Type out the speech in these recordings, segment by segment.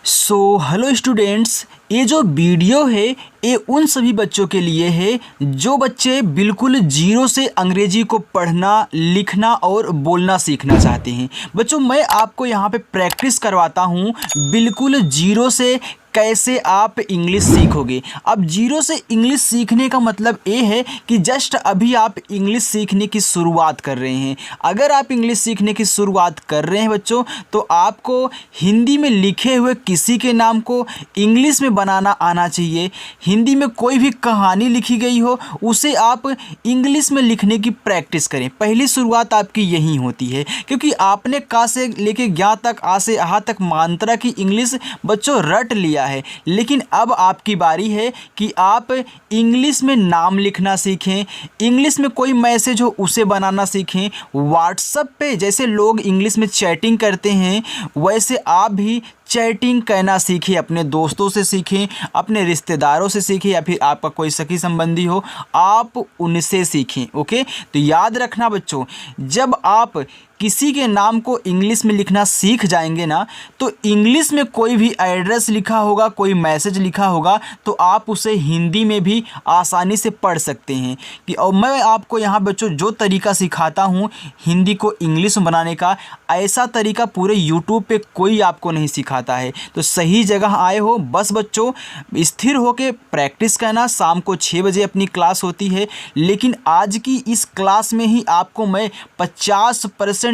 Hello students, ये जो video है ये उन सभी बच्चों के लिए है जो बच्चे बिल्कुल जीरो से अंग्रेजी को पढ़ना, लिखना और बोलना सीखना चाहते हैं। बच्चों, मैं आपको यहाँ पे प्रैक्टिस करवाता हूँ बिल्कुल जीरो से कैसे आप इंग्लिश सीखोगे। अब जीरो से इंग्लिश सीखने का मतलब ये है कि जस्ट अभी आप इंग्लिश सीखने की शुरुआत कर रहे हैं। अगर आप इंग्लिश सीखने की शुरुआत कर रहे हैं बच्चों, तो आपको हिंदी में लिखे हुए किसी के नाम को इंग्लिश में बनाना आना चाहिए। हिंदी में कोई भी कहानी लिखी गई हो उसे आप इंग्लिश में लिखने की प्रैक्टिस करें। पहली शुरुआत आपकी यही होती है, क्योंकि आपने का से लेके ज्ञा तक, आ से आहा तक मात्रा की इंग्लिश बच्चों रट लिया है। लेकिन अब आपकी बारी है कि आप इंग्लिश में नाम लिखना सीखें, इंग्लिश में कोई मैसेज हो उसे बनाना सीखें। व्हाट्सएप पे जैसे लोग इंग्लिश में चैटिंग करते हैं, वैसे आप भी चैटिंग करना सीखें। अपने दोस्तों से सीखें, अपने रिश्तेदारों से सीखें, या फिर आपका कोई सखी संबंधी हो आप उनसे सीखें। ओके, तो याद रखना बच्चों, जब आप किसी के नाम को इंग्लिश में लिखना सीख जाएंगे ना, तो इंग्लिश में कोई भी एड्रेस लिखा होगा, कोई मैसेज लिखा होगा, तो आप उसे हिंदी में भी आसानी से पढ़ सकते हैं। कि और मैं आपको यहाँ बच्चों जो तरीका सिखाता हूँ हिंदी को इंग्लिश में बनाने का, ऐसा तरीका पूरे यूट्यूब पे कोई आपको नहीं सिखाता है। तो सही जगह आए हो। बस बच्चों स्थिर होकर प्रैक्टिस करना। शाम को 6 बजे अपनी क्लास होती है, लेकिन आज की इस क्लास में ही आपको मैं 50%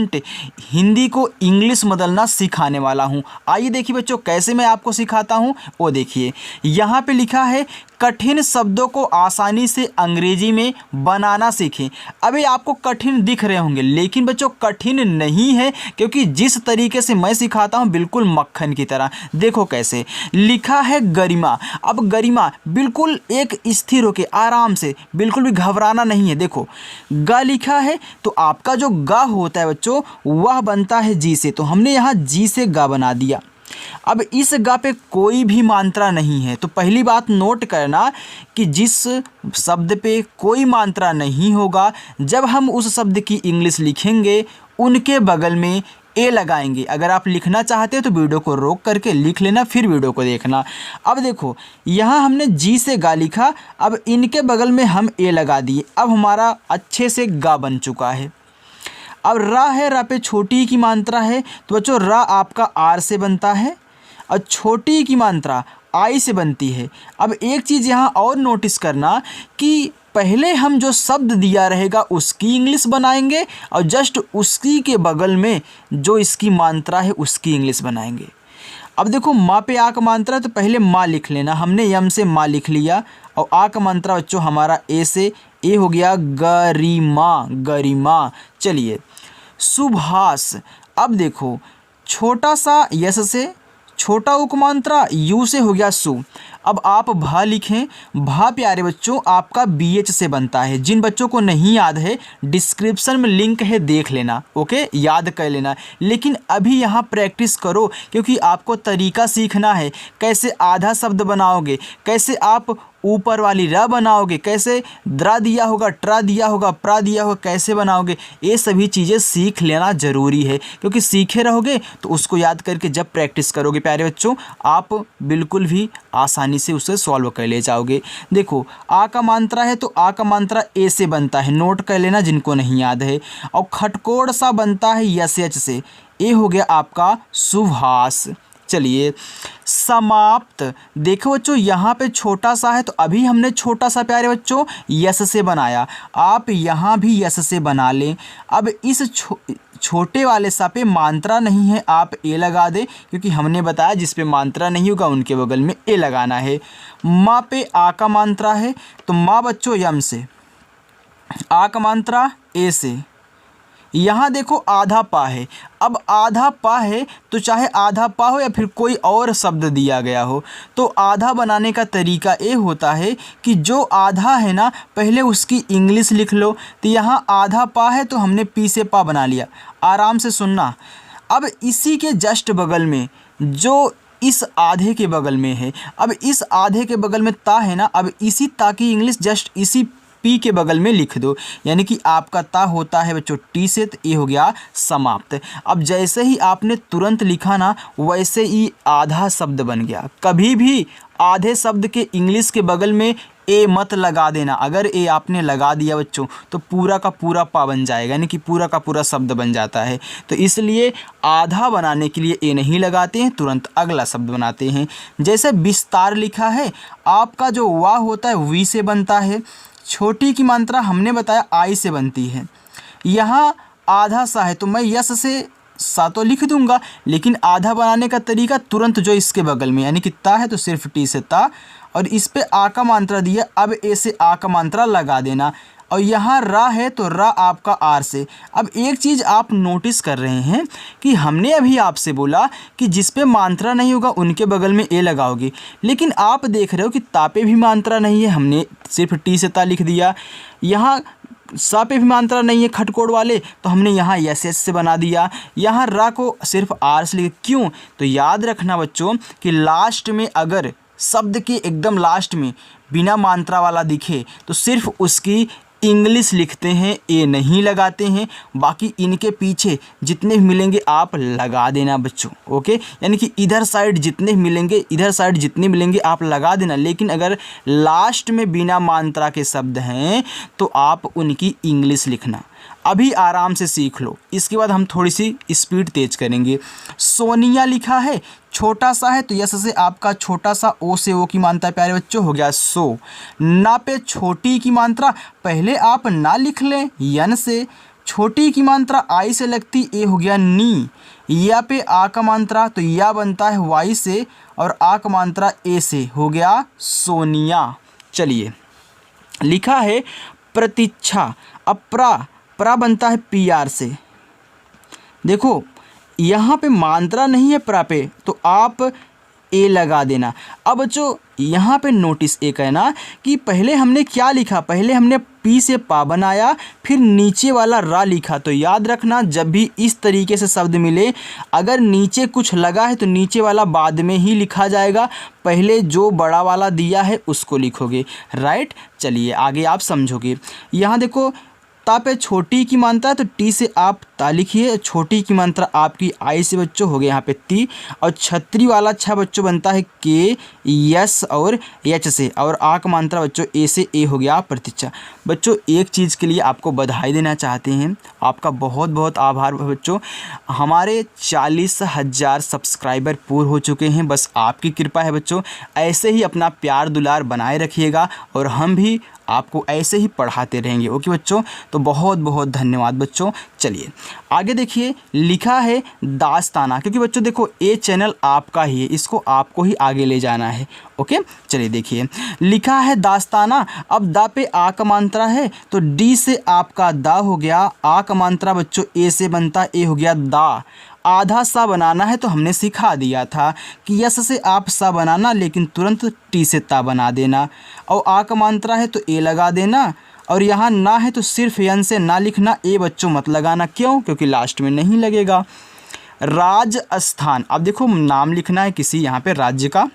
हिंदी को इंग्लिश बदलना सिखाने वाला हूं। आइए देखिए बच्चों कैसे मैं आपको सिखाता हूं। वो देखिए यहाँ पे लिखा है कठिन शब्दों को आसानी से अंग्रेजी में बनाना सीखें। अभी आपको कठिन दिख रहे होंगे, लेकिन बच्चों कठिन नहीं है, क्योंकि जिस तरीके से मैं सिखाता हूं बिल्कुल मक्खन की तरह। देखो कैसे लिखा है गरिमा। अब गरिमा बिल्कुल एक स्थिर होके आराम से, बिल्कुल भी घबराना नहीं है। देखो ग लिखा है, तो आपका जो ग होता है बच्चों वह बनता है जी से, तो हमने यहाँ जी से ग बना दिया। अब इस ग पे कोई भी मात्रा नहीं है, तो पहली बात नोट करना कि जिस शब्द पे कोई मात्रा नहीं होगा, जब हम उस शब्द की इंग्लिश लिखेंगे उनके बगल में ए लगाएंगे। अगर आप लिखना चाहते हो तो वीडियो को रोक करके लिख लेना, फिर वीडियो को देखना। अब देखो यहाँ हमने जी से गा लिखा, अब इनके बगल में हम ए लगा दिए। अब हमारा अच्छे से गा बन चुका है। अब रा है, रा पे छोटी की मात्रा है, तो बच्चों रा आपका आर से बनता है और छोटी की मात्रा आई से बनती है। अब एक चीज़ यहाँ और नोटिस करना कि पहले हम जो शब्द दिया रहेगा उसकी इंग्लिश बनाएंगे, और जस्ट उसकी के बगल में जो इसकी मात्रा है उसकी इंग्लिश बनाएंगे। अब देखो माँ पे आ का मात्रा, तो पहले माँ लिख लेना। हमने यम से माँ लिख लिया, और आ का मात्रा बच्चों हमारा ए से, ए हो गया गरिमा, गरिमा। चलिए सुभाष। अब देखो छोटा सा यस से, छोटा उपमात्रा यू से हो गया सु। अब आप भा लिखें। भा प्यारे बच्चों आपका BH से बनता है। जिन बच्चों को नहीं याद है डिस्क्रिप्शन में लिंक है, देख लेना। ओके, याद कर लेना। लेकिन अभी यहाँ प्रैक्टिस करो, क्योंकि आपको तरीका सीखना है। कैसे आधा शब्द बनाओगे, कैसे आप ऊपर वाली र बनाओगे, कैसे द्रा दिया होगा, ट्रा दिया होगा, प्रा दिया होगा, कैसे बनाओगे, ये सभी चीज़ें सीख लेना ज़रूरी है। क्योंकि सीखे रहोगे तो उसको याद करके जब प्रैक्टिस करोगे प्यारे बच्चों, आप बिल्कुल भी आसानी से उसे सॉल्व कर ले जाओगे। देखो आ का मात्रा है, तो आ का मात्रा ए से बनता है, नोट कर लेना जिनको नहीं याद है। और खटकोड़ सा बनता है यस एच से, ए हो गया आपका सुभाष। चलिए समाप्त। देखो बच्चों यहाँ पे छोटा सा है, तो अभी हमने छोटा सा प्यारे बच्चों यस से बनाया, आप यहाँ भी यस से बना लें। अब इस छोटे वाले सा पे मात्रा नहीं है, आप ए लगा दें, क्योंकि हमने बताया जिस पे मात्रा नहीं होगा उनके बगल में ए लगाना है। माँ पे आ का मात्रा है, तो माँ बच्चों यम से, आ का मात्रा ए से। यहाँ देखो आधा पा है। अब आधा पा है, तो चाहे आधा पा हो या फिर कोई और शब्द दिया गया हो, तो आधा बनाने का तरीका ये होता है कि जो आधा है ना पहले उसकी इंग्लिश लिख लो। तो यहाँ आधा पा है, तो हमने पी से पा बना लिया। आराम से सुनना। अब इसी के जस्ट बगल में जो इस आधे के बगल में है, अब इस आधे के बगल में ता है ना, अब इसी ता की इंग्लिश जस्ट इसी पी के बगल में लिख दो, यानी कि आपका ता होता है बच्चों टी से, तो ये हो गया समाप्त। अब जैसे ही आपने तुरंत लिखा ना, वैसे ही आधा शब्द बन गया। कभी भी आधे शब्द के इंग्लिश के बगल में ए मत लगा देना। अगर ए आपने लगा दिया बच्चों तो पूरा का पूरा पा बन जाएगा, यानी कि पूरा का पूरा शब्द बन जाता है। तो इसलिए आधा बनाने के लिए ए नहीं लगाते हैं, तुरंत अगला शब्द बनाते हैं। जैसे विस्तार लिखा है, आपका जो वाह होता है वी से बनता है। छोटी की मात्रा हमने बताया आई से बनती है। यहाँ आधा सा है तो मैं यस से सा तो लिख दूंगा, लेकिन आधा बनाने का तरीका तुरंत जो इसके बगल में, यानी कि ता है तो सिर्फ टी से ता, और इस पे आ का मात्रा दिया, अब ए से आ का मात्रा लगा देना। और यहाँ रा है तो रा आपका आर से। अब एक चीज़ आप नोटिस कर रहे हैं कि हमने अभी आपसे बोला कि जिस पे मात्रा नहीं होगा उनके बगल में ए लगाओगे, लेकिन आप देख रहे हो कि ता पे भी मात्रा नहीं है, हमने सिर्फ टी से ता लिख दिया। यहाँ सा पे भी मात्रा नहीं है खटकोड़ वाले, तो हमने यहाँ एस एस से बना दिया। यहाँ रा को सिर्फ आर से लिख, क्यों? तो याद रखना बच्चों कि लास्ट में अगर शब्द के एकदम लास्ट में बिना मात्रा वाला दिखे तो सिर्फ उसकी इंग्लिश लिखते हैं, ए नहीं लगाते हैं। बाकी इनके पीछे जितने भी मिलेंगे आप लगा देना बच्चों, ओके। यानी कि इधर साइड जितने मिलेंगे, इधर साइड जितने मिलेंगे आप लगा देना। लेकिन अगर लास्ट में बिना मात्रा के शब्द हैं तो आप उनकी इंग्लिश लिखना। अभी आराम से सीख लो, इसके बाद हम थोड़ी सी स्पीड तेज करेंगे। सोनिया लिखा है, छोटा सा है तो यस से आपका छोटा सा ओ से ओ की मात्रा प्यारे बच्चों हो गया सो। ना पे छोटी की मात्रा पहले आप ना लिख लें यन से, छोटी की मात्रा आई से लगती ए हो गया नी। या पे आ का मात्रा तो या बनता है वाई से, और आ का मात्रा ए से हो गया सोनिया। चलिए लिखा है प्रतीक्षा, अब प्रा बनता है पी आर से। देखो यहाँ पे मात्रा नहीं है प्रा पे तो आप ए लगा देना। अब बच्चों यहाँ पे नोटिस एक है ना कि पहले हमने क्या लिखा, पहले हमने पी से पा बनाया, फिर नीचे वाला रा लिखा। तो याद रखना जब भी इस तरीके से शब्द मिले, अगर नीचे कुछ लगा है तो नीचे वाला बाद में ही लिखा जाएगा, पहले जो बड़ा वाला दिया है उसको लिखोगे, राइट। चलिए आगे आप समझोगे। यहाँ देखो ता पे छोटी की मात्रा है तो टी से आप ता लिखिए, छोटी की मात्रा आपकी आई से बच्चों हो गए यहाँ पे ती, और छतरी वाला अच्छा बच्चों बनता है के यस और एच से, और आ का मात्रा बच्चों ए से ए हो गया प्रतीक्षा। बच्चों एक चीज़ के लिए आपको बधाई देना चाहते हैं, आपका बहुत बहुत आभार बच्चों। हमारे 40,000 सब्सक्राइबर पूरे हो चुके हैं, बस आपकी कृपा है बच्चों। ऐसे ही अपना प्यार दुलार बनाए रखिएगा और हम भी आपको ऐसे ही पढ़ाते रहेंगे, ओके बच्चों। तो बहुत बहुत धन्यवाद बच्चों। चलिए आगे देखिए, लिखा है दास्ताना, क्योंकि बच्चों देखो ये चैनल आपका ही है, इसको आपको ही आगे ले जाना है, ओके। चलिए देखिए लिखा है दास्ताना, अब दा पे आ का मात्रा है तो डी से आपका दा हो गया, आ का मात्रा बच्चों ए से बनता, ए हो गया दा। आधा सा बनाना है तो हमने सिखा दिया था कि यस से आप सा बनाना, लेकिन तुरंत टी से ता बना देना, और आ का मात्रा है तो ए लगा देना, और यहाँ ना है तो सिर्फ यन से ना लिखना, ए बच्चों मत लगाना, क्यों? क्योंकि लास्ट में नहीं लगेगा। राजस्थान, अब देखो नाम लिखना है किसी यहाँ पे राज्य का,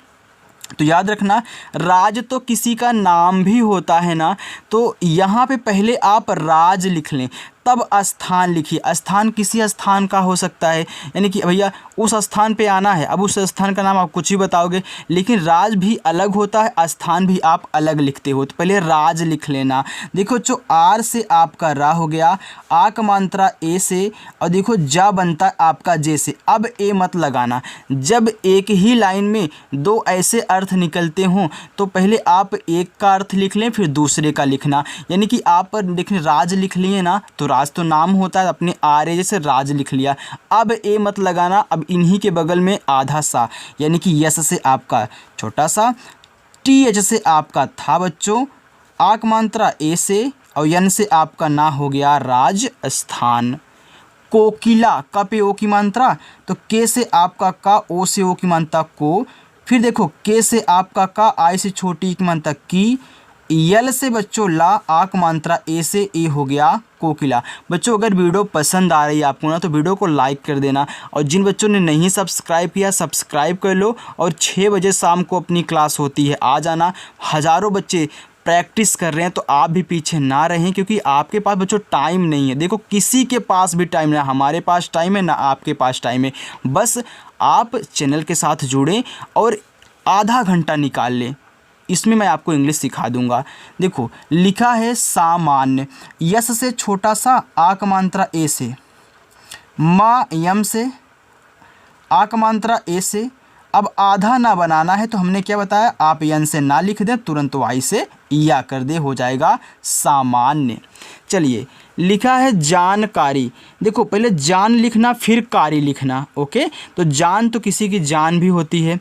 तो याद रखना राज तो किसी का नाम भी होता है ना, तो यहाँ पे पहले आप राज लिख लें, तब स्थान लिखिए। स्थान किसी स्थान का हो सकता है, यानी कि भैया उस स्थान पे आना है, अब उस स्थान का नाम आप कुछ ही बताओगे, लेकिन राज भी अलग होता है, स्थान भी आप अलग लिखते हो, तो पहले राज लिख लेना। देखो जो आर से आपका रा हो गया, आ का मात्रा ए से, और देखो जा बनता है आपका जे से। अब ए मत लगाना, जब एक ही लाइन में दो ऐसे अर्थ निकलते हों तो पहले आप एक का अर्थ लिख लें फिर दूसरे का लिखना, यानी कि आप देखें राज लिख लिए ना, तो राज तो नाम होता है, अपने आरे जैसे राज लिख लिया। अब ए मत लगाना, अब इन्हीं के बगल में आधा सा, यानी कि यस से आपका छोटा सा, टी एच से आपका था बच्चों, आक मात्रा ए से, और यन से आपका ना हो गया राजस्थान। कोकिला, का पे ओ की मात्रा तो के से आपका का, ओ से ओ की मात्रा को, फिर देखो के से आपका का, आई से छोटी की मात्रा की, यल से बच्चों ला, आक मात्रा ए से ए हो गया कोकिला। बच्चों अगर वीडियो पसंद आ रही है आपको ना तो वीडियो को लाइक कर देना, और जिन बच्चों ने नहीं सब्सक्राइब किया सब्सक्राइब कर लो, और 6 बजे शाम को अपनी क्लास होती है, आ जाना। हज़ारों बच्चे प्रैक्टिस कर रहे हैं तो आप भी पीछे ना रहें, क्योंकि आपके पास बच्चों टाइम नहीं है। देखो किसी के पास भी टाइम ना हमारे पास टाइम है ना आपके पास टाइम है। बस आप चैनल के साथ जुड़ें और आधा घंटा निकाल लें। इसमें मैं आपको इंग्लिश सिखा दूंगा। देखो लिखा है सामान्य, यस से छोटा सा, आक मात्रा ए से, मा यम से, आक मात्रा ए से। अब आधा ना बनाना है तो हमने क्या बताया, आप यन से ना लिख दें, तुरंत वाई से या कर दे, हो जाएगा सामान्य। चलिए लिखा है जानकारी। देखो पहले जान लिखना फिर कारी लिखना। ओके, तो जान तो किसी की जान भी होती है,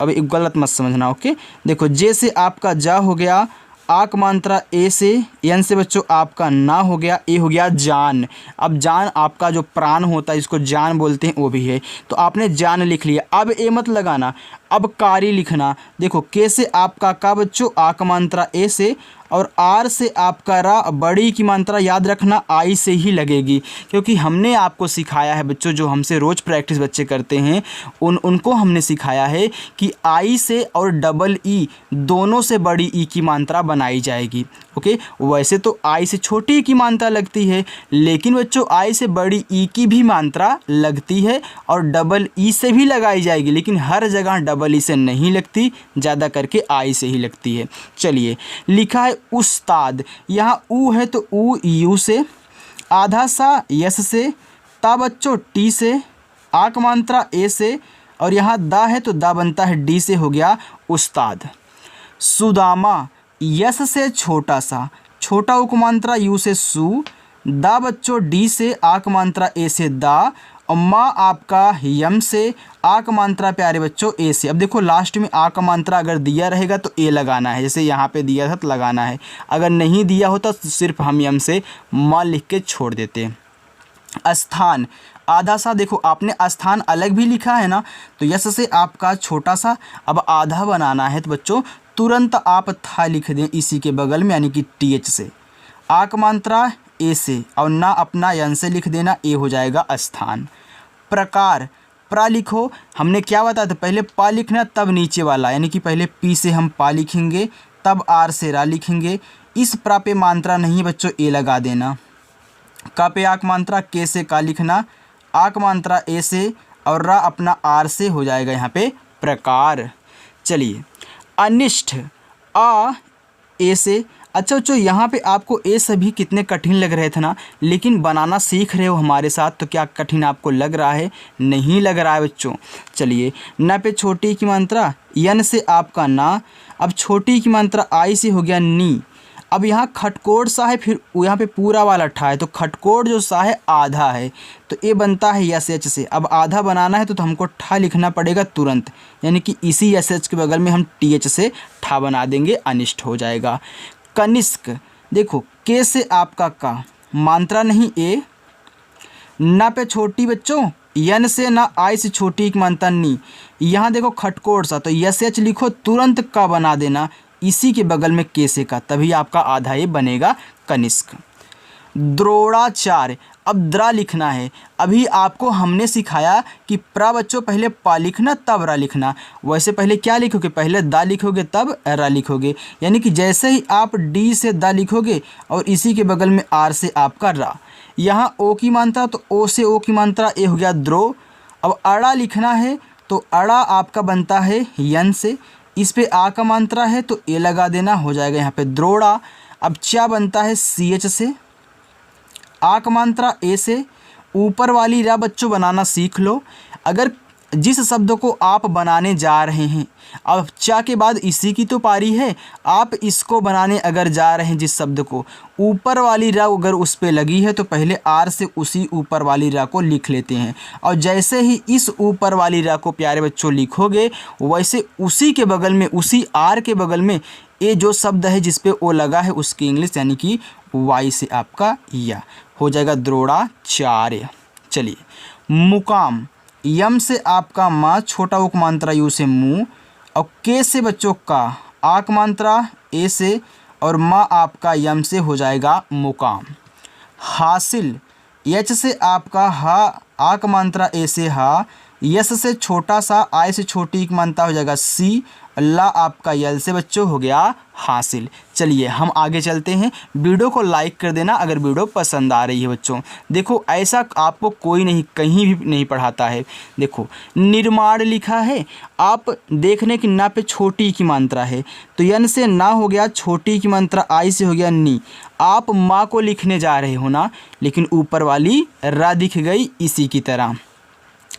अब एक गलत मत समझना। ओके, देखो जे से आपका जा हो गया, आक मात्रा ए से, यन से बच्चों आपका ना हो गया, ए हो गया जान। अब जान आपका जो प्राण होता है, इसको जान बोलते हैं, वो भी है, तो आपने जान लिख लिया। अब ए मत लगाना, अब कारी लिखना। देखो के से आपका का बच्चों, आक मात्रा ए से, और आर से आपका रा, बड़ी की मात्रा याद रखना आई से ही लगेगी, क्योंकि हमने आपको सिखाया है बच्चों, जो हमसे रोज़ प्रैक्टिस बच्चे करते हैं उनको हमने सिखाया है कि आई से और डबल ई दोनों से बड़ी ई की मात्रा बनाई जाएगी। ओके, वैसे तो आई से छोटी ई की मात्रा लगती है, लेकिन बच्चों आई से बड़ी ई की भी मात्रा लगती है और डबल ई से भी लगाई जाएगी, लेकिन हर जगह डबल ई से नहीं लगती, ज़्यादा करके आई से ही लगती है। चलिए लिखा है उस्ताद, यहाँ ऊ है तो ऊ यू से, आधा सा यस से, ता बच्चों टी से, आक मात्रा ए से, और यहाँ दा है तो दा बनता है डी से, हो गया उस्ताद। सुदामा, यस से छोटा सा, छोटा उक मात्रा यू से सु, दा बच्चों डी से, आक मात्रा ए से दा, और माँ आपका यम से, आक मात्रा प्यारे बच्चों ए से। अब देखो लास्ट में आक मात्रा अगर दिया रहेगा तो ए लगाना है, जैसे यहाँ पे दिया था तो लगाना है, अगर नहीं दिया होता तो सिर्फ हम यम से माँ लिख के छोड़ देते। स्थान, आधा सा, देखो आपने स्थान अलग भी लिखा है ना, तो यस से आपका छोटा सा, अब आधा बनाना है तो बच्चों तुरंत आप था लिख दें इसी के बगल में, यानी कि टी एच से, आक मात्रा ए से, और ना अपना यन से लिख देना, ए हो जाएगा स्थान। प्रकार, प्रा लिखो, हमने क्या बताया था, पहले पा लिखना तब नीचे वाला, यानी कि पहले पी से हम पा लिखेंगे, तब आर से रा लिखेंगे। इस प्रा पे मात्रा नहीं बच्चों, ए लगा देना। का पे आक मात्रा, के से का लिखना, आक मात्रा ए से, और रा अपना आर से, हो जाएगा यहाँ पे प्रकार। चलिए अनिष्ट, आ ए से। अच्छा बच्चों यहाँ पे आपको ए सभी कितने कठिन लग रहे थे ना, लेकिन बनाना सीख रहे हो हमारे साथ, तो क्या कठिन आपको लग रहा है? नहीं लग रहा है बच्चों। चलिए न पे छोटी की मात्रा, यन से आपका ना, अब छोटी की मात्रा आई से हो गया नी। अब यहाँ खटकोड़ सा है, फिर यहाँ पे पूरा वाला ठा है, तो खटकोड़ जो सा है आधा है, तो ये बनता है यस एच से। अब आधा बनाना है तो हमको ठा लिखना पड़ेगा तुरंत, यानी कि इसी यस एच के बगल में हम टी एच से ठा बना देंगे, अनिष्ट हो जाएगा। कनिष्क, देखो के से आपका का, मात्रा नहीं ए, ना पे छोटी बच्चों, यन से ना आई से छोटी एक मात्रा नी। यहाँ देखो खटकोड़ सा, तो यस एच लिखो, तुरंत का बना देना इसी के बगल में के से का, तभी आपका आधा ये बनेगा कनिष्क। द्रोणाचार्य, अब द्रा लिखना है। अभी आपको हमने सिखाया कि प्रा बच्चों पहले पा लिखना तब रा लिखना, वैसे पहले क्या लिखोगे, पहले दा लिखोगे तब रा लिखोगे, यानी कि जैसे ही आप डी से दा लिखोगे और इसी के बगल में आर से आपका रा। यहाँ ओ की मात्रा, तो ओ से ओ की मात्रा, ए हो गया द्रो। अब अड़ा लिखना है तो अड़ा आपका बनता है यन से, इस पे आ का मात्रा है तो ए लगा देना, हो जाएगा यहाँ पे द्रोड़ा। अब चा बनता है सी एच से, आ का मात्रा ए से, ऊपर वाली रा बच्चों बनाना सीख लो। अगर जिस शब्द को आप बनाने जा रहे हैं, अब चा के बाद इसी की तो पारी है, आप इसको बनाने अगर जा रहे हैं जिस शब्द को, ऊपर वाली रा अगर उस पे लगी है तो पहले आर से उसी ऊपर वाली रा को लिख लेते हैं, और जैसे ही इस ऊपर वाली रा को प्यारे बच्चों लिखोगे, वैसे उसी के बगल में, उसी आर के बगल में ये जो शब्द है जिस पे ओ लगा है उसकी इंग्लिश यानी कि वाई से आपका या, हो जाएगा द्रोणाचार्य। चलिए मुकाम, यम से आपका माँ, छोटा उक मात्रा यू से मुँह, और के से बच्चों का, आक मात्रा ए से, और माँ आपका यम से, हो जाएगा मुकाम। हासिल, एच से आपका हा, आक मात्रा ए से हा, यस से छोटा सा, आई से छोटी की मानता हो जाएगा सी, ला आपका यल से बच्चों हो गया हासिल। चलिए हम आगे चलते हैं। वीडियो को लाइक कर देना अगर वीडियो पसंद आ रही है बच्चों। देखो ऐसा आपको कोई नहीं कहीं भी नहीं पढ़ाता है। देखो निर्माण लिखा है, आप देखने की ना पे छोटी की मात्रा है तो यन से ना हो गया, छोटी की मात्रा आई से हो गया नी। आप माँ को लिखने जा रहे हो ना, लेकिन ऊपर वाली रा दिख गई इसी की तरह,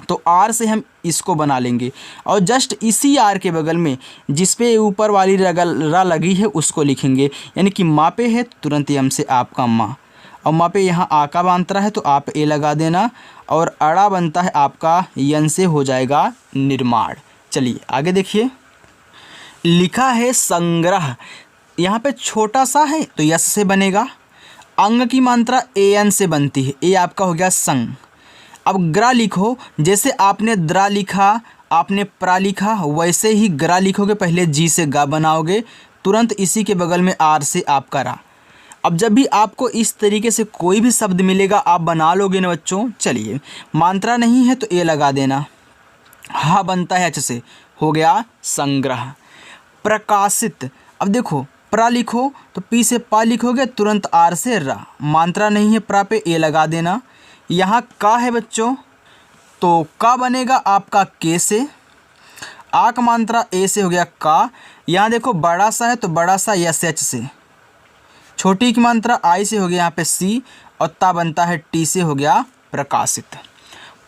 तो आर से हम इसको बना लेंगे और जस्ट इसी आर के बगल में जिस पे ऊपर वाली रा लगी है उसको लिखेंगे। यानी कि माँ पे है तुरंत यम से आपका माँ, और माँ पे यहाँ आ का बनता है तो आप ए लगा देना, और अड़ा बनता है आपका यन से हो जाएगा निर्माण। चलिए आगे देखिए, लिखा है संग्रह, यहाँ पे छोटा सा है तो यस से बनेगा। अंग की मात्रा ए एन से बनती है, ए आपका हो गया संग। अब ग्रा लिखो, जैसे आपने द्रा लिखा, आपने प्रा लिखा, वैसे ही ग्रा लिखोगे, पहले जी से गा बनाओगे, तुरंत इसी के बगल में आर से आपका रा। अब जब भी आपको इस तरीके से कोई भी शब्द मिलेगा आप बना लोगे ना बच्चों। चलिए मात्रा नहीं है तो ए लगा देना, हा बनता है एच से, हो गया संग्रह। प्रकाशित, अब देखो प्रा लिखो तो पी से पा लिखोगे, तुरंत आर से रा, मात्रा नहीं है प्रा पे ए लगा देना। यहाँ का है बच्चों तो का बनेगा आपका के से, आ का मात्रा ए से हो गया का। यहाँ देखो बड़ा सा है तो बड़ा सा यस एच से, छोटी की मात्रा आई से हो गया यहाँ पे सी, और ता बनता है टी से हो गया प्रकाशित।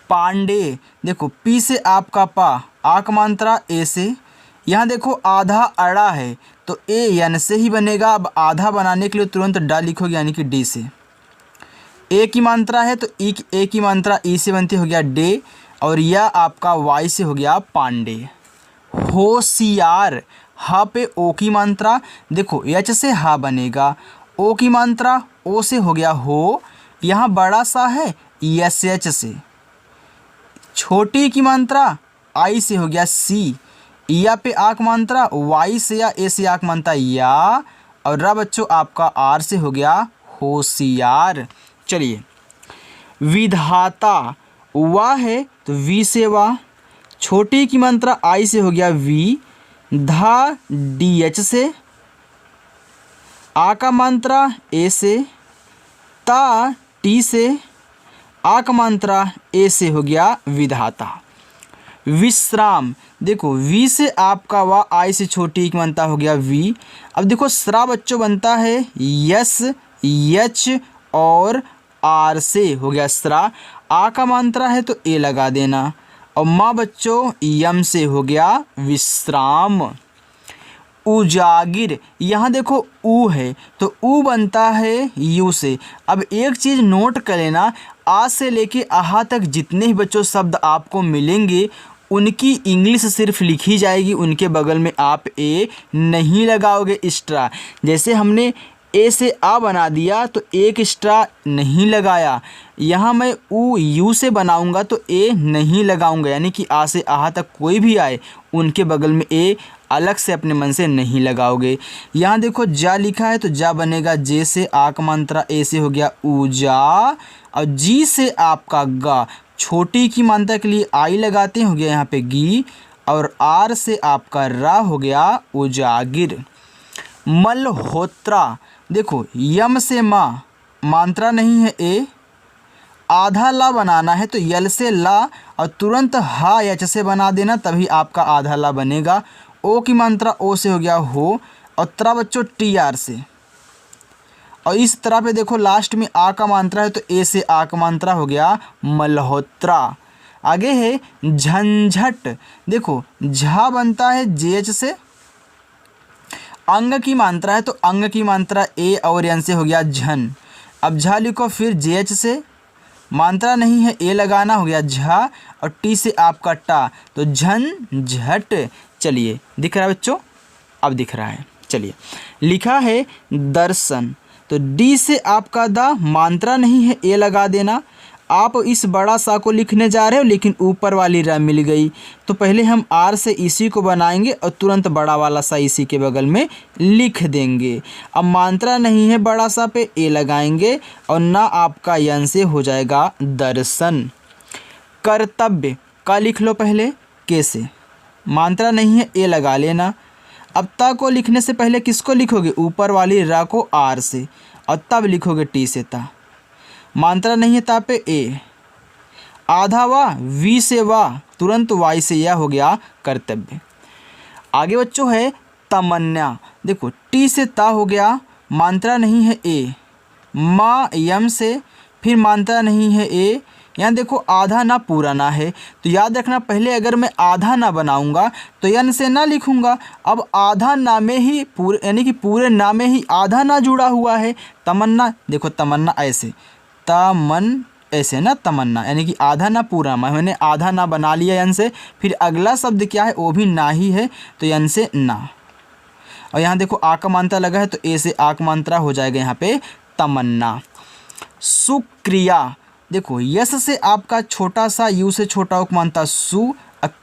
पांडे, देखो पी से आपका पा, आ का मात्रा ए से, यहाँ देखो आधा अड़ा है तो ए यन से ही बनेगा। अब आधा बनाने के लिए तुरंत डा लिखोगे यानी कि डी से। ए की मात्रा है तो ए की मात्रा ई से बनती हो गया डे, और यह आपका वाई से हो गया पांडे। होशियार, हा पे ओ की मात्रा, देखो एच से हा बनेगा, ओ की मात्रा ओ से हो गया हो, यहाँ बड़ा सा है यस एच से, छोटी की मात्रा आई से हो गया सी, या पे आक मात्रा वाई से या ए से आक मात्रा या, और रा बच्चों आपका आर से हो गया होशियार। चलिए विधाता, वाह है तो वी से वाह, छोटी की मात्रा आई से हो गया वी, धा डी एच से, आ का मात्रा ए से, ता टी से, आ का मात्रा ए से हो गया विधाता। विश्राम, देखो वी से आपका वा, आई से छोटी की मात्रा हो गया वी। अब देखो श्रा बच्चों बनता है यस एच और आर से हो गया श्रा, आ का मात्रा है तो ए लगा देना, और माँ बच्चों यम से हो गया विश्राम। उजागिर, यहाँ देखो ऊ है तो ऊ बनता है यू से। अब एक चीज़ नोट कर लेना, आ से लेके आहा तक जितने ही बच्चों शब्द आपको मिलेंगे उनकी इंग्लिश सिर्फ लिखी जाएगी, उनके बगल में आप ए नहीं लगाओगे एक्स्ट्रा। जैसे हमने ए से आ बना दिया तो एक एक्स्ट्रा नहीं लगाया, यहाँ मैं ऊ यू से बनाऊंगा तो ए नहीं लगाऊंगा, यानी कि आ से आहा तक कोई भी आए उनके बगल में ए अलग से अपने मन से नहीं लगाओगे। यहाँ देखो जा लिखा है तो जा बनेगा जे से, आ का मात्रा ए से हो गया ऊजा, और जी से आपका गा, छोटी की मात्रा के लिए आई लगाते हैं, हो गया यहाँ पे गी, और आर से आपका रा हो गया उजागिर। मल्होत्रा, देखो यम से माँ, मात्रा नहीं है ए, आधा ला बनाना है तो यल से ला और तुरंत हा एच से बना देना, तभी आपका आधा ला बनेगा। ओ की मात्रा ओ से हो गया हो, और त्रा बच्चों टी आर से, और इस तरह पे देखो लास्ट में आ का मात्रा है तो ए से आ का मात्रा हो गया मल्होत्रा। आगे है झंझट, देखो झा बनता है जे एच से, अंग की मात्रा है तो अंग की मात्रा ए और एन से हो गया झन। अब झा लिखो फिर जे एच से, मात्रा नहीं है ए लगाना, हो गया झा, और टी से आपका टा, तो झन झट। चलिए दिख रहा है बच्चों, अब दिख रहा है। चलिए लिखा है दर्शन, तो डी से आपका दा, मात्रा नहीं है ए लगा देना। आप इस बड़ा सा को लिखने जा रहे हो लेकिन ऊपर वाली रा मिल गई, तो पहले हम आर से इसी को बनाएंगे और तुरंत बड़ा वाला सा इसी के बगल में लिख देंगे। अब मात्रा नहीं है बड़ा सा पे ए लगाएंगे और ना आपका यन से हो जाएगा दर्शन। कर्तव्य, का लिख लो पहले के से, मात्रा नहीं है ए लगा लेना। अब ता को लिखने से पहले किसको लिखोगे, ऊपर वाली रा को आर से, और तब लिखोगे टी से ता। मात्रा नहीं है ता पे ए। आधा वाह वी से वाह, तुरंत वाई से यह हो गया कर्तव्य। आगे बच्चों है तमन्ना। देखो टी से ता हो गया, मात्रा नहीं है ए, माँ यम से, फिर मात्रा नहीं है ए। यहाँ देखो आधा ना पूरा ना है, तो याद रखना पहले अगर मैं आधा ना बनाऊंगा तो यन से ना लिखूंगा। अब आधा ना में ही पूरे यानी कि पूरे ना में ही आधा ना जुड़ा हुआ है। तमन्ना, देखो तमन्ना ऐसे, तमन ऐसे ना तमन्ना, यानी कि आधा ना पूरा, मैंने आधा ना बना लिया यन से। फिर अगला शब्द क्या है, वो भी ना ही है, तो यन से ना। और यहाँ देखो आ का मात्रा लगा है, तो ए से आ का मात्रा हो जाएगा यहाँ पे तमन्ना। सुक्रिया। देखो यस से आपका छोटा सा यू से छोटा उक मानता सु,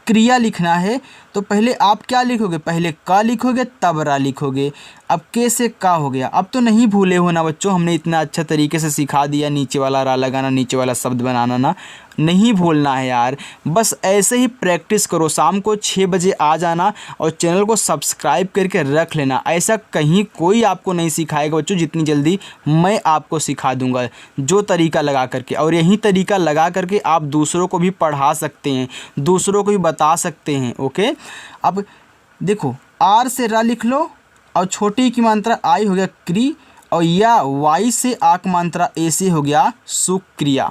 क्रिया लिखना है तो पहले आप क्या लिखोगे, पहले का लिखोगे तब रा लिखोगे। अब के से का हो गया। अब तो नहीं भूले हो ना बच्चों, हमने इतना अच्छा तरीके से सिखा दिया, नीचे वाला रा लगाना, नीचे वाला शब्द बनाना ना, नहीं भूलना है यार। बस ऐसे ही प्रैक्टिस करो। शाम को 6 बजे आ जाना और चैनल को सब्सक्राइब करके रख लेना। ऐसा कहीं कोई आपको नहीं सिखाएगा बच्चों जितनी जल्दी मैं आपको सिखा दूंगा, जो तरीका लगा करके। और यही तरीका लगा करके आप दूसरों को भी पढ़ा सकते हैं, दूसरों को भी बता सकते हैं। ओके, अब देखो आर से रा लिख लो, और छोटी की मात्रा आई हो गया क्री, और या वाई से आक मात्रा ए से हो गया सुक्रिया।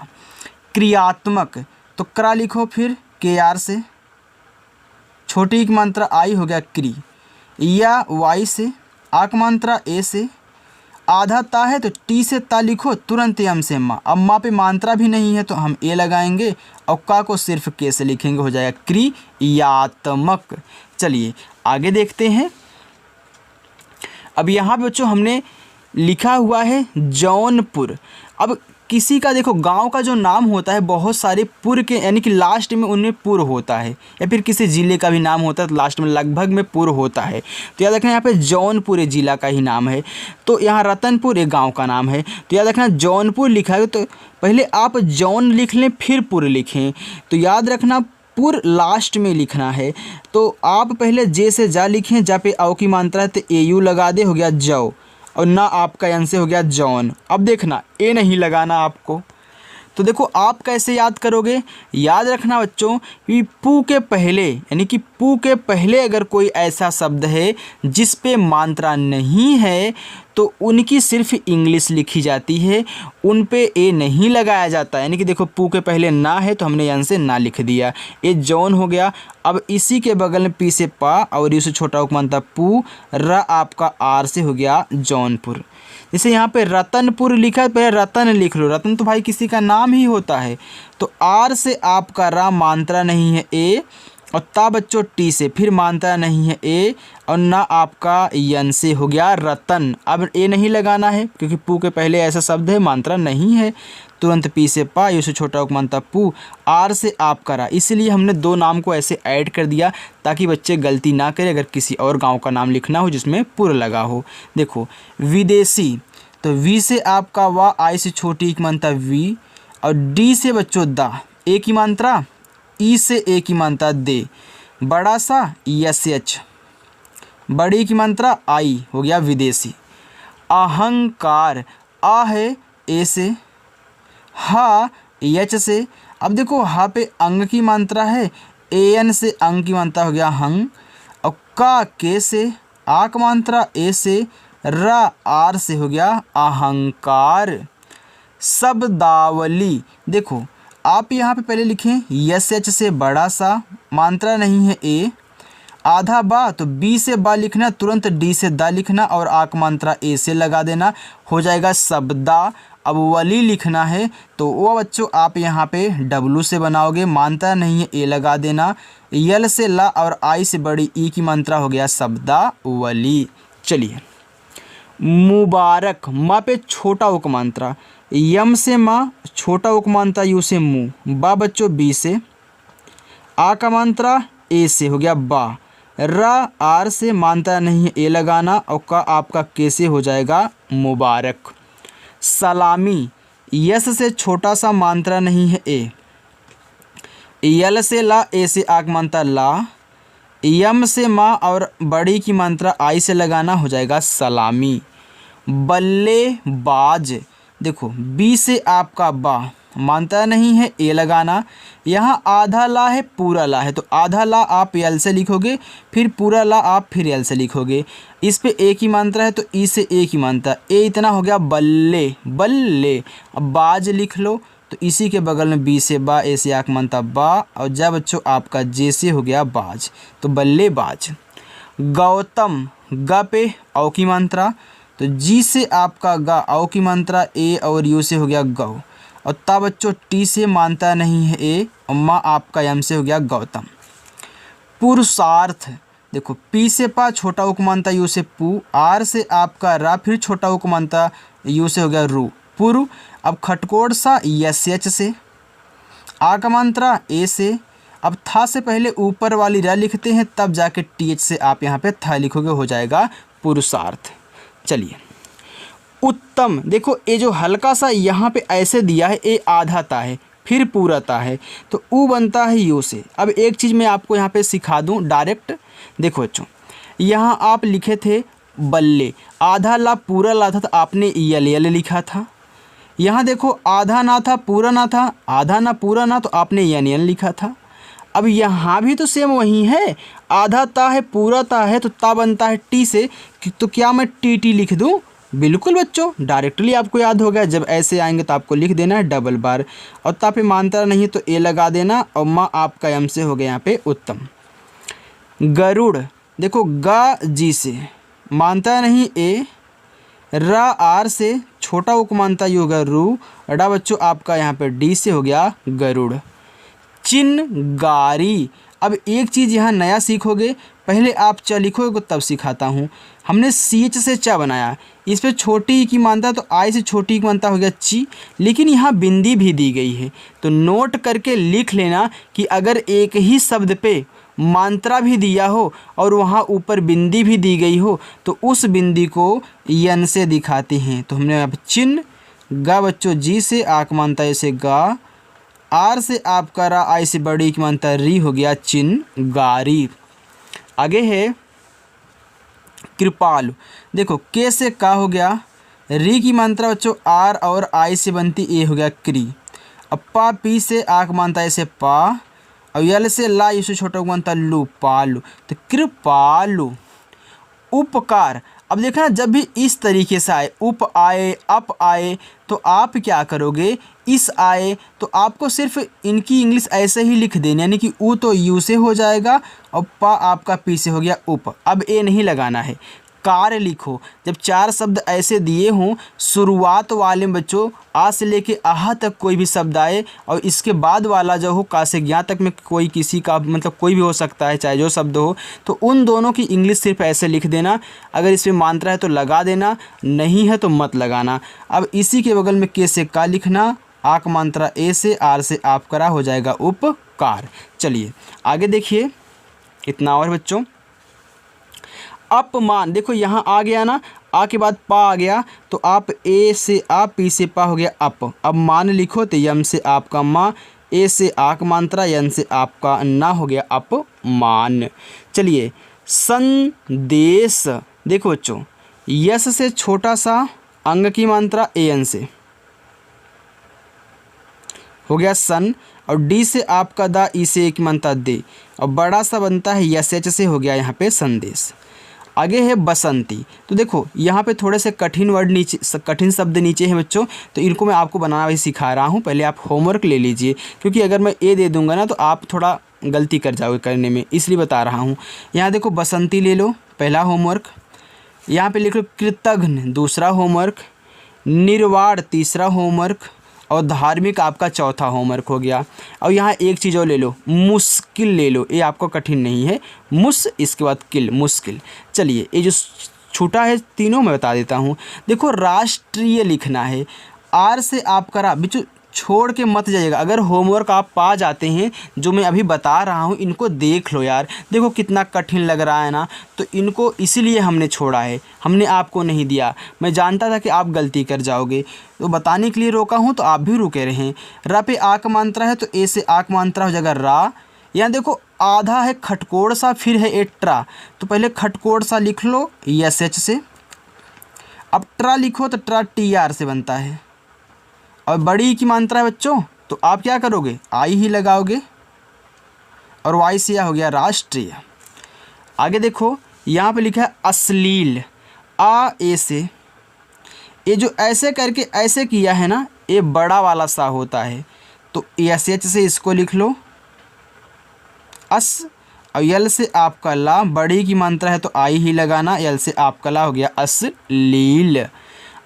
क्रियात्मक, तो क्रा लिखो फिर के आर से, छोटी की मात्रा आई हो गया क्री, या वाई से, आक मात्रा ए से, आधा ता है तो टी से ता लिखो, तुरंत यम से माँ। अब माँ पे मात्रा भी नहीं है तो हम ए लगाएंगे, और का को सिर्फ के से लिखेंगे, हो जाएगा क्रियात्मक। चलिए आगे देखते हैं। अब यहाँ पे बच्चों हमने लिखा हुआ है जौनपुर। अब किसी का देखो गांव का जो नाम होता है, बहुत सारे पुर के यानी कि लास्ट में उनमें पुर होता है, या फिर किसी ज़िले का भी नाम होता है तो लास्ट में लगभग में पुर होता है। तो याद रखना यहाँ पे जौनपुर एक ज़िला का ही नाम है, तो यहाँ रतनपुर एक गांव का नाम है। तो याद रखना जौनपुर लिखा है तो पहले आप जौन लिख लें फिर पुर लिखें। तो याद रखना पुर लास्ट में लिखना है, तो आप पहले जे से जा लिखें, जा पे आओ की मात्रा है तो ए यू लगा दे, हो गया जौ, और ना आपका यन से हो गया जॉन। अब देखना ए नहीं लगाना आपको, तो देखो आप कैसे याद करोगे। याद रखना बच्चों कि पू के पहले यानी कि पू के पहले अगर कोई ऐसा शब्द है जिस पे मात्रा नहीं है तो उनकी सिर्फ इंग्लिश लिखी जाती है, उन पे ए नहीं लगाया जाता। यानी कि देखो पू के पहले ना है तो हमने यन से ना लिख दिया, ए जॉन हो गया। अब इसी के बगल में पी से पा और यू से छोटा उपमानता पू, र आपका आर से हो गया जौनपुर। जैसे यहाँ पे रतनपुर लिखा है, पहले रतन लिख लो, रतन तो भाई किसी का नाम ही होता है। तो आर से आपका रा मात्रा नहीं है ए, और ता बच्चों टी से, फिर मात्रा नहीं है ए, और ना आपका यन से हो गया रतन। अब ए नहीं लगाना है क्योंकि पू के पहले ऐसा शब्द है मात्रा नहीं है, तुरंत पी से पा, यू से छोटा उपमानता पू, आर से आपका रा। इसलिए हमने दो नाम को ऐसे ऐड कर दिया ताकि बच्चे गलती ना करें अगर किसी और गांव का नाम लिखना हो जिसमें पुर लगा हो। देखो विदेशी, तो वी से आपका वा, आई से छोटी की मात्रा वी, और डी से बच्चों दा, ए की मात्रा, ई से ए की मात्रा दे, बड़ा सा यस एच, बड़ी की मात्रा आई, हो गया विदेशी। अहंकार, आ है ए से, हा एच से। अब देखो हा पे अंग की मात्रा है, ए एन से अंग की मात्रा हो गया हंग, और का के से, आ की मात्रा ए से, रा आर से हो गया अहंकार। शब्दावली, देखो आप यहाँ पे पहले लिखें यस एच से बड़ा सा, मात्रा नहीं है ए, आधा बा तो बी से बा लिखना, तुरंत डी से दा लिखना, और आक मात्रा ए से लगा देना, हो जाएगा शब्दा। अब वली लिखना है तो वो बच्चों आप यहाँ पे डब्लू से बनाओगे, मात्रा नहीं है ए लगा देना, यल से ला और आई से बड़ी ई की मात्रा, हो गया शब्दा वली। चलिए मुबारक, माँ पे छोटा उक मात्रा, यम से माँ, छोटा उक मात्रा यू से मु, बा बच्चों बी से, आ का मात्रा ए से हो गया बा, रा आर से मात्रा नहीं है ए लगाना, और का आपका के से हो जाएगा मुबारक। सलामी, यस से छोटा सा मात्रा नहीं है ए, यल से ला, ए से आक मात्रा ला, यम से माँ और बड़ी की मात्रा आई से लगाना हो जाएगा सलामी। बल्लेबाज, देखो बी से आपका बा, मानता नहीं है ए लगाना, यहाँ आधा ला है पूरा ला है, तो आधा ला आप यल से लिखोगे, फिर पूरा ला आप फिर यल से लिखोगे। इस पे ए की मात्रा है तो ई से ए की मात्रा, ए इतना हो गया बल्ले, बल्ले। अब बाज लिख लो, तो इसी के बगल में बी से बा, ए से आक मात्रा बा, और जब बच्चों आपका जे से हो गया बाज, तो बल्लेबाज। गौतम, ग पे औ की मात्रा, तो जी से आपका गा, औ की मात्रा ए और यू से हो गया गौ, और ता बच्चों टी से मानता नहीं है ए, और माँ आपका यम से हो गया गौतम। पुरुषार्थ, देखो पी से पा, छोटा उक मानता यू से पू, आर से आपका रा, फिर छोटा उक मानता यू से हो गया रू, पुरु। अब खटकोड़ सा यस एच से, आ का मात्रा ए से, अब था से पहले ऊपर वाली रा लिखते हैं, तब जाके टी एच से आप यहाँ पे था लिखोगे, हो जाएगा पुरुषार्थ। चलिए उत्तम, देखो ये जो हल्का सा यहाँ पे ऐसे दिया है, ये आधा ता है फिर पूरा ता है, तो ऊ बनता है यू से। अब एक चीज़ मैं आपको यहाँ पे सिखा दूँ डायरेक्ट, देखो बच्चों यहाँ आप लिखे थे बल्ले, आधा ला पूरा ला था तो आपने यल यल लिखा था। यहाँ देखो आधा ना था पूरा ना था, आधा ना पूरा ना, तो आपने यन यन लिखा था। अब यहाँ भी तो सेम वही है, आधा ता है पूरा ता है, तो ता बनता है टी से, तो क्या मैं टी टी लिख दूँ? बिल्कुल बच्चों, डायरेक्टली आपको याद हो गया। जब ऐसे आएंगे तो आपको लिख देना है डबल बार, और ता पे मानता नहीं तो ए लगा देना, और माँ आपका यम से हो गया यहाँ पे उत्तम। गरुड़, देखो गा जी से मानता नहीं ए, रा आर से, छोटा उक मानता यू होगा रू, अड़ा बच्चों आपका यहाँ पे डी से हो गया गरुड़। चिनगारी, अब एक चीज़ यहाँ नया सीखोगे, पहले आप च लिखोगे तब सिखाता हूँ। हमने सी एच से चा बनाया, इस पर छोटी की मानता तो आई से छोटी की मानता हो गया ची, लेकिन यहाँ बिंदी भी दी गई है, तो नोट करके लिख लेना कि अगर एक ही शब्द पे मात्रा भी दिया हो और वहाँ ऊपर बिंदी भी दी गई हो, तो उस बिंदी को यन से दिखाते हैं। तो हमने यहाँ पर चिन, गा बच्चों जी से आक मानता ऐसे गा, आर से आपका रा, आई से बड़ी की मानता री, हो गया चिनगारी। आगे है कृपालु, देखो के से का हो गया, री की मात्रा बच्चों आर और आई से बनती ए, हो गया क्री। अब पा पी से आक मानता ऐसे पा, और यल से ला, इसे छोटा मानता लू, पालू, तो कृपालु। उपकार, अब देखना जब भी इस तरीके से आए, उप आए अप आए, तो आप क्या करोगे, इस आए तो आपको सिर्फ इनकी इंग्लिश ऐसे ही लिख देनी, यानी कि ऊ तो यू से हो जाएगा और पा आपका पी से हो गया उप। अब ए नहीं लगाना है, कार लिखो। जब चार शब्द ऐसे दिए हों, शुरुआत वाले बच्चों आ से लेके आहा तक कोई भी शब्द आए, और इसके बाद वाला जो हो का से ज्ञा तक में कोई किसी का मतलब कोई भी हो सकता है, चाहे जो शब्द हो, तो उन दोनों की इंग्लिश सिर्फ ऐसे लिख देना। अगर इसमें मात्रा है तो लगा देना, नहीं है तो मत लगाना। अब इसी के बगल में के से का लिखना, आक मात्रा ए से, आर से आप करा, हो जाएगा उपकार। चलिए आगे देखिए, इतना और बच्चों। अपमान, देखो यहाँ आ गया ना, आ के बाद पा आ गया, तो आप ए से आ, पी से पा, हो गया अप। अब मान लिखो तो यम से आपका माँ, ए से आक मात्रा, यन से आपका ना, हो गया अपमान। चलिए संदेश, देखो बच्चों यस से छोटा सा अंग की मात्रा ए एन से हो गया सन, और डी से आपका दा, ई से एक मात्रा दे, और बड़ा सा बनता है यस एच से, हो गया यहाँ पे संदेश। आगे है बसंती, तो देखो यहाँ पे थोड़े से कठिन वर्ड नीचे, कठिन शब्द नीचे हैं बच्चों, तो इनको मैं आपको बनाना भी सिखा रहा हूँ। पहले आप होमवर्क ले लीजिए, क्योंकि अगर मैं ए दे दूंगा ना तो आप थोड़ा गलती कर जाओगे करने में, इसलिए बता रहा हूँ। यहाँ देखो बसंती ले लो, पहला होमवर्क। यहाँ पे लिख लो कृतघ्न, दूसरा होमवर्क। निर्वाण, तीसरा होमवर्क। और धार्मिक आपका चौथा होमवर्क हो गया। और यहाँ एक चीज़ और ले लो, मुश्किल ले लो, ये आपको कठिन नहीं है, इसके बाद किल, मुश्किल। चलिए ये जो छूटा है तीनों मैं बता देता हूँ। देखो राष्ट्रीय लिखना है, आर से आपका रा, बिचू छोड़ के मत जाइएगा। अगर होमवर्क आप पा जाते हैं जो मैं अभी बता रहा हूँ, इनको देख लो यार, देखो कितना कठिन लग रहा है ना। तो इनको इसीलिए हमने छोड़ा है, हमने आपको नहीं दिया। मैं जानता था कि आप गलती कर जाओगे, तो बताने के लिए रोका हूँ, तो आप भी रुके रहें। र पे आ का मात्रा है तो ए से आ का मात्रा हो जाएगा रा। यहाँ देखो आधा है खटकोड़ सा, फिर है ट्रा, तो पहले खटकोड़ सा लिख लो यस एच से। अब ट्रा लिखो तो ट्रा टी आर से बनता है। और बड़ी की मात्रा है बच्चों, तो आप क्या करोगे, आई ही लगाओगे, और वाई से यह हो गया राष्ट्रीय। आगे देखो यहाँ पे लिखा है अश्लील, आ ए से। ये जो ऐसे करके ऐसे किया है ना, ये बड़ा वाला सा होता है, तो एस एच से इसको लिख लो अस, और यल से आपका ला, बड़ी की मात्रा है तो आई ही लगाना, यल से आपका ला हो गया अश्लील।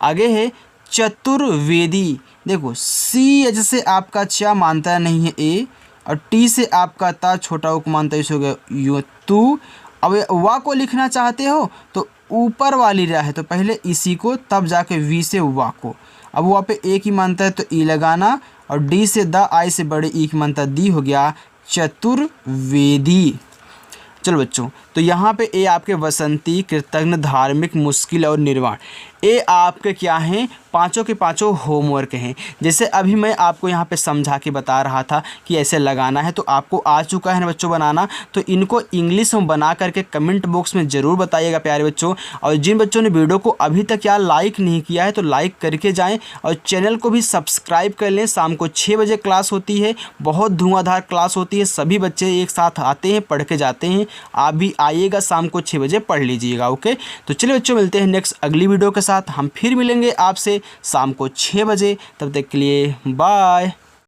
आगे है चतुर्वेदी। देखो सी एच से आपका चा मात्रा नहीं है ए, और टी से आपका ता छोटा उक मात्रा इस हो गया यू तू। अब वा को लिखना चाहते हो तो ऊपर वाली रा है तो पहले इसी को, तब जाके वी से वा को। अब वहाँ पे ए की मात्रा है तो ई लगाना, और डी से द, आई से बड़े ई की मात्रा दी, हो गया चतुर्वेदी। चलो बच्चों, तो यहाँ पे ए आपके वसंती, कृतज्ञ, धार्मिक, मुश्किल और निर्वाण, ये आपके क्या हैं, पांचों के पांचों होमवर्क हैं। जैसे अभी मैं आपको यहाँ पे समझा के बता रहा था कि ऐसे लगाना है, तो आपको आ चुका है ना बच्चों बनाना। तो इनको इंग्लिश में बना करके कमेंट बॉक्स में ज़रूर बताइएगा प्यारे बच्चों। और जिन बच्चों ने वीडियो को अभी तक यार लाइक नहीं किया है तो लाइक करके जाएँ, और चैनल को भी सब्सक्राइब कर लें। शाम को 6 बजे क्लास होती है, बहुत धुआंधार क्लास होती है, सभी बच्चे एक साथ आते हैं, पढ़ के जाते हैं। आप भी आइएगा, शाम को 6 बजे पढ़ लीजिएगा। ओके, तो चलिए बच्चों, मिलते हैं नेक्स्ट अगली वीडियो के साथ। हम फिर मिलेंगे आपसे शाम को 6 बजे, तब तक के लिए बाय।